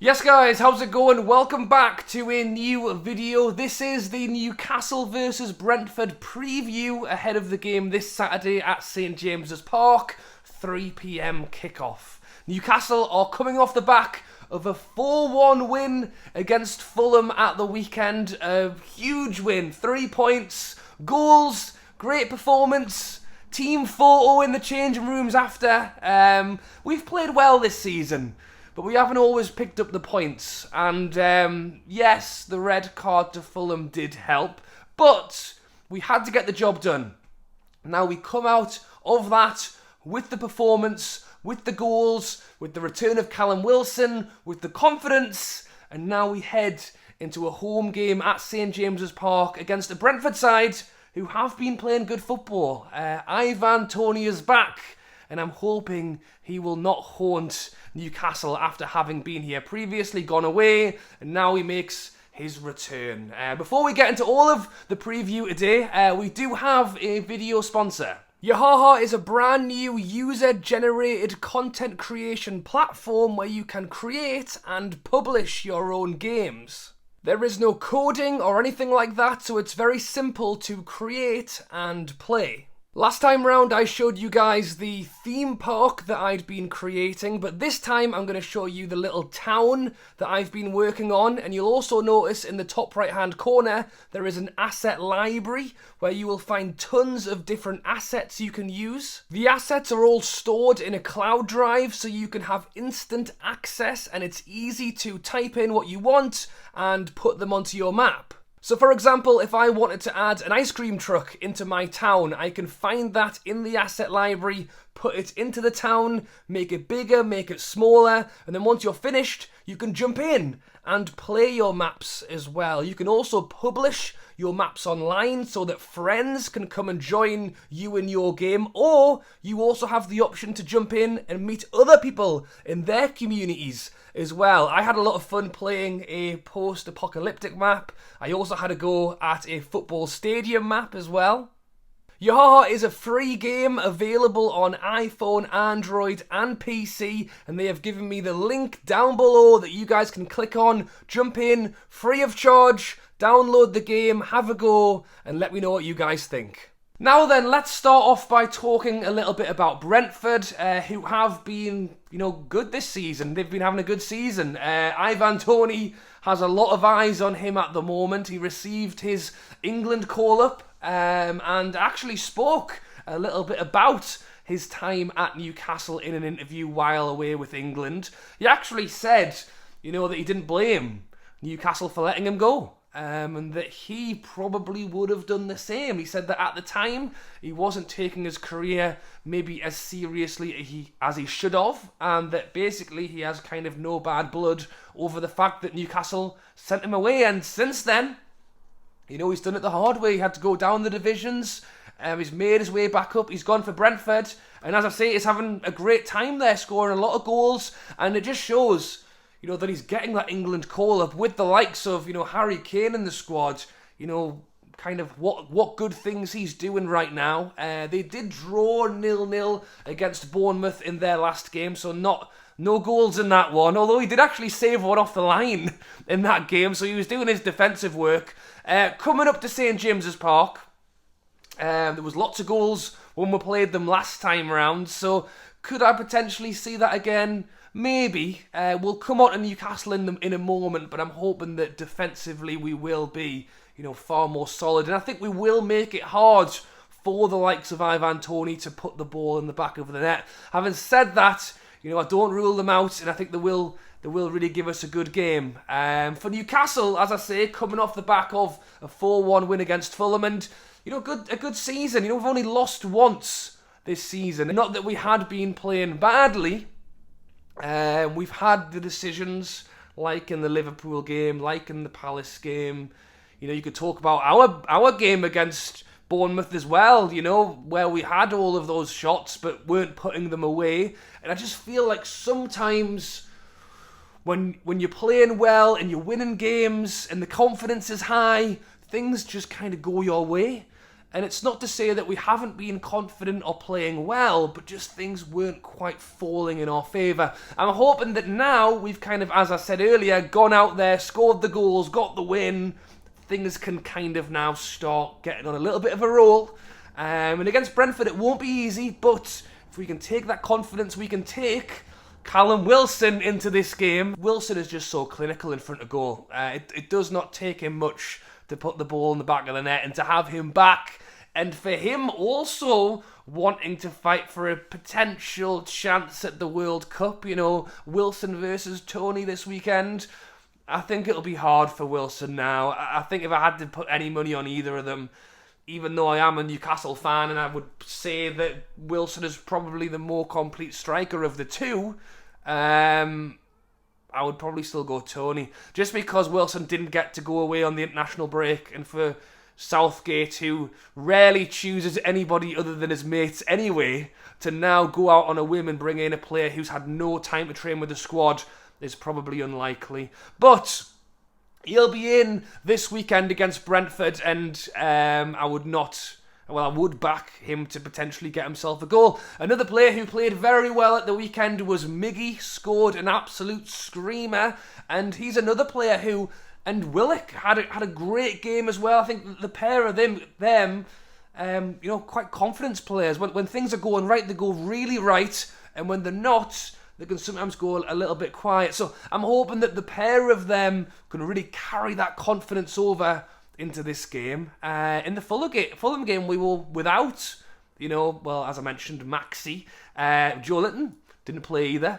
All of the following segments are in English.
Yes guys, how's it going? Welcome back to a new video. This is the Newcastle versus Brentford preview ahead of the game this Saturday at St James's Park, 3 PM kickoff. Newcastle are coming off the back of a 4-1 win against Fulham at the weekend. A huge win, 3 points, goals, great performance. Team photo in the changing rooms after. We've played well this season, but we haven't always picked up the points. And yes, the red card to Fulham did help, but we had to get the job done. Now we come out of that with the performance, with the goals, with the return of Callum Wilson, with the confidence, and now we head into a home game at St James's Park against a Brentford side who have been playing good football. Ivan Toney is back, and I'm hoping he will not haunt Newcastle after having been here previously, gone away, and now he makes his return. Before we get into all of the preview today, we do have a video sponsor. Yahaha is a brand new user-generated content creation platform where you can create and publish your own games. There is no coding or anything like that, so it's very simple to create and play. Last time round I showed you guys the theme park that I'd been creating, but this time I'm going to show you the little town that I've been working on, and you'll also notice in the top right hand corner there is an asset library where you will find tons of different assets you can use. The assets are all stored in a cloud drive so you can have instant access, and it's easy to type in what you want and put them onto your map. So for example, if I wanted to add an ice cream truck into my town, I can find that in the asset library, put it into the town, make it bigger, make it smaller, and then once you're finished, you can jump in and play your maps as well. You can also publish your maps online so that friends can come and join you in your game, or you also have the option to jump in and meet other people in their communities as well. I had a lot of fun playing a post-apocalyptic map. I also had a go at a football stadium map as well. Yahaha is a free game available on iPhone, Android and PC, and they have given me the link down below that you guys can click on, jump in, free of charge, download the game, have a go, and let me know what you guys think. Now then, let's start off by talking a little bit about Brentford, who have been, good this season. They've been having a good season. Ivan Toney has a lot of eyes on him at the moment. He received his England call-up and actually spoke a little bit about his time at Newcastle in an interview while away with England. He actually said, that he didn't blame Newcastle for letting him go. And that he probably would have done the same. He said that at the time, he wasn't taking his career maybe as seriously as he should have, and that basically he has kind of no bad blood over the fact that Newcastle sent him away. And since then, he's done it the hard way. He had to go down the divisions. He's made his way back up. He's gone for Brentford. And as I say, he's having a great time there, scoring a lot of goals. And it just shows that he's getting that England call-up with the likes of, Harry Kane in the squad, kind of what good things he's doing right now. They did draw 0-0 against Bournemouth in their last game, so no goals in that one, although he did actually save one off the line in that game, so he was doing his defensive work. Coming up to St James's Park, there was lots of goals when we played them last time around, so could I potentially see that again? Maybe. We'll come on to Newcastle in a moment, but I'm hoping that defensively we will be, far more solid. And I think we will make it hard for the likes of Ivan Toney to put the ball in the back of the net. Having said that, I don't rule them out, and I think they will really give us a good game. For Newcastle, as I say, coming off the back of a 4-1 win against Fulham, and a good season. We've only lost once this season. Not that we had been playing badly. We've had the decisions like in the Liverpool game, like in the Palace game. You could talk about our game against Bournemouth as well, where we had all of those shots but weren't putting them away. And I just feel like sometimes when you're playing well and you're winning games and the confidence is high, things just kind of go your way. And it's not to say that we haven't been confident or playing well, but just things weren't quite falling in our favour. I'm hoping that now we've kind of, as I said earlier, gone out there, scored the goals, got the win. Things can kind of now start getting on a little bit of a roll. And against Brentford, it won't be easy, but if we can take that confidence, we can take Callum Wilson into this game. Wilson is just so clinical in front of goal. It does not take him much to put the ball in the back of the net, and to have him back, and for him also wanting to fight for a potential chance at the World Cup, you know, Wilson versus Tony this weekend. I think it'll be hard for Wilson now. I think if I had to put any money on either of them, even though I am a Newcastle fan and I would say that Wilson is probably the more complete striker of the two, I would probably still go Tony. Just because Wilson didn't get to go away on the international break, and for Southgate, who rarely chooses anybody other than his mates anyway, to now go out on a whim and bring in a player who's had no time to train with the squad is probably unlikely. But he'll be in this weekend against Brentford, and I would back him to potentially get himself a goal. Another player who played very well at the weekend was Miggy, scored an absolute screamer, and he's another player who, and Willock had a great game as well. I think the pair of them, quite confidence players. When things are going right, they go really right, and when they're not, they can sometimes go a little bit quiet. So I'm hoping that the pair of them can really carry that confidence over into this game. In the Fulham game, we were without, as I mentioned, Maxi. Joelinton didn't play either.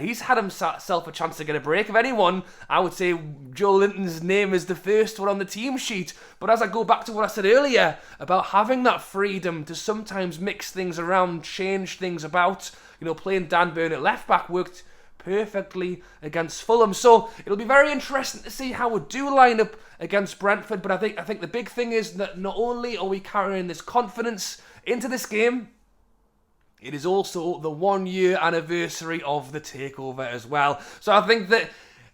He's had himself a chance to get a break. If anyone, I would say Joelinton's name is the first one on the team sheet. But as I go back to what I said earlier about having that freedom to sometimes mix things around, change things about, playing Dan Burn at left back worked perfectly against Fulham. So it'll be very interesting to see how we do line up against Brentford. But I think the big thing is that not only are we carrying this confidence into this game, it is also the 1 year anniversary of the takeover as well. So I think that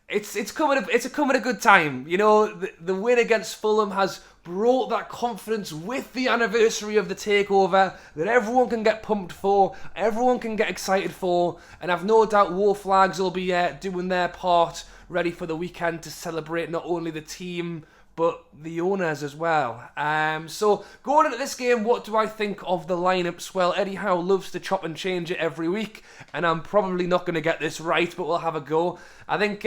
it's coming a good time. The win against Fulham has brought that confidence with the anniversary of the takeover that everyone can get pumped for, everyone can get excited for, and I've no doubt War Flags will be doing their part, ready for the weekend to celebrate not only the team but the owners as well. So going into this game, what do I think of the lineups? Well, Eddie Howe loves to chop and change it every week, and I'm probably not going to get this right, but we'll have a go. I think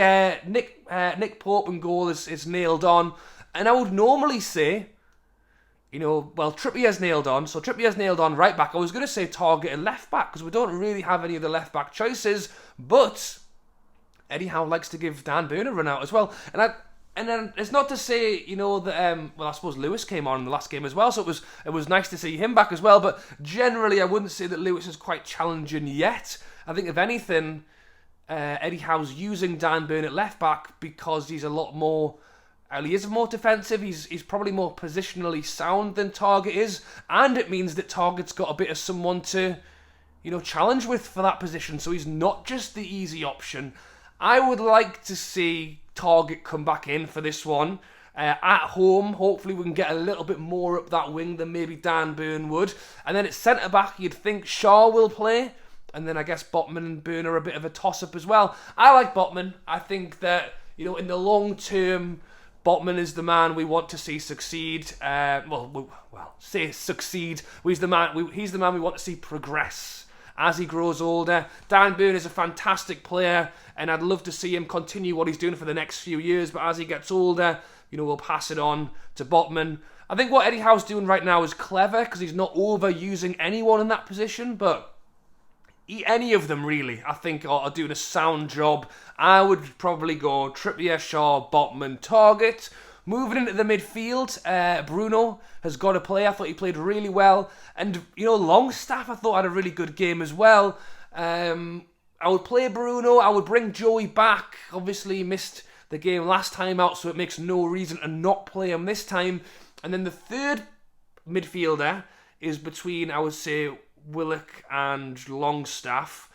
Nick Pope in goal is nailed on, and I would normally say, Trippier's nailed on, so Trippier's nailed on right back. I was going to say Target and left back, because we don't really have any of the left back choices, but Eddie Howe likes to give Dan Burn a run out as well, and then it's not to say, that, I suppose Lewis came on in the last game as well, so it was nice to see him back as well, but generally I wouldn't say that Lewis is quite challenging yet. I think, if anything, Eddie Howe's using Dan Burn at left back because he's a lot more, he is more defensive, he's probably more positionally sound than Target is, and it means that Target's got a bit of someone to, challenge with for that position, so he's not just the easy option. I would like to see Target come back in for this one. At home, hopefully we can get a little bit more up that wing than maybe Dan Burn would. And then at centre-back, you'd think Shaw will play. And then I guess Botman and Burn are a bit of a toss-up as well. I like Botman. I think that, in the long term, Botman is the man we want to see succeed. Say succeed. He's the man we want to see progress as he grows older. Dan Burn is a fantastic player, and I'd love to see him continue what he's doing for the next few years, but as he gets older, we'll pass it on to Botman. I think what Eddie Howe's doing right now is clever, because he's not overusing anyone in that position, but any of them really, I think, are doing a sound job. I would probably go Trippier, Shaw, Botman, Target. Moving into the midfield, Bruno has got to play. I thought he played really well. And, Longstaff, I thought, had a really good game as well. I would play Bruno. I would bring Joey back. Obviously, he missed the game last time out, so it makes no reason to not play him this time. And then the third midfielder is between, I would say, Willock and Longstaff.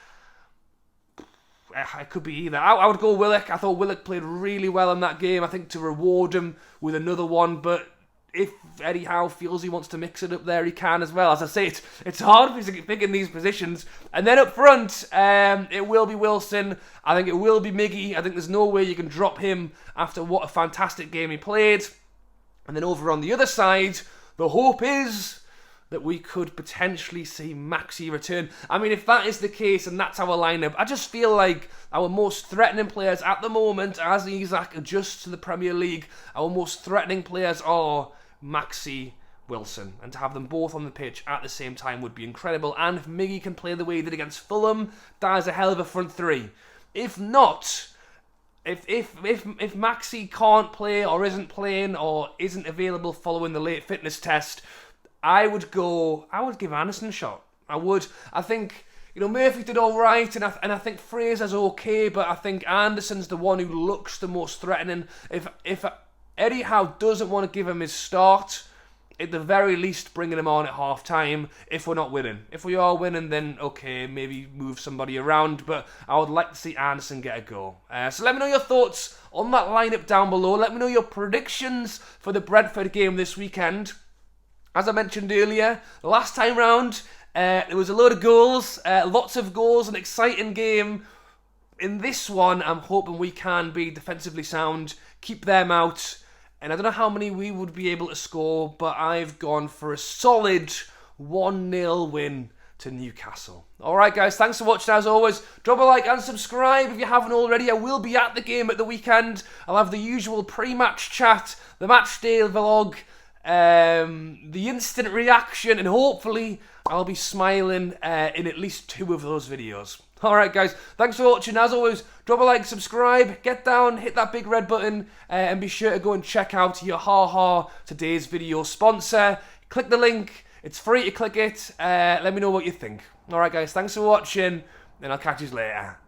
It could be either. I would go Willock. I thought Willock played really well in that game. I think to reward him with another one, but if Eddie Howe feels he wants to mix it up there, he can as well. As I say, it's hard to pick in these positions. And then up front, it will be Wilson. I think it will be Miggy. I think there's no way you can drop him after what a fantastic game he played. And then over on the other side, the hope is that we could potentially see Maxi return. I mean, if that is the case and that's our lineup, I just feel like our most threatening players at the moment, as Isak adjusts to the Premier League, our most threatening players are Maxi, Wilson. And to have them both on the pitch at the same time would be incredible. And if Miggy can play the way he did against Fulham, that is a hell of a front three. If not, if Maxi can't play or isn't playing or isn't available following the late fitness test, I would give Anderson a shot. I would. I think, Murphy did all right, and I think Fraser's okay, but I think Anderson's the one who looks the most threatening. If Eddie Howe doesn't want to give him his start, at the very least bringing him on at half time if we're not winning. If we are winning, then okay, maybe move somebody around, but I would like to see Anderson get a go. So let me know your thoughts on that lineup down below. Let me know your predictions for the Brentford game this weekend. As I mentioned earlier, last time round, there was a load of goals, lots of goals, an exciting game. In this one, I'm hoping we can be defensively sound, keep them out, and I don't know how many we would be able to score, but I've gone for a solid 1-0 win to Newcastle. Alright guys, thanks for watching as always. Drop a like and subscribe if you haven't already. I will be at the game at the weekend. I'll have the usual pre-match chat, the match day vlog, the instant reaction, and hopefully I'll be smiling in at least 2 of those videos. Alright guys, thanks for watching. As always, drop a like, subscribe, get down, hit that big red button, and be sure to go and check out your today's video sponsor. Click the link, it's free to click it. Let me know what you think. Alright guys, thanks for watching, and I'll catch you later.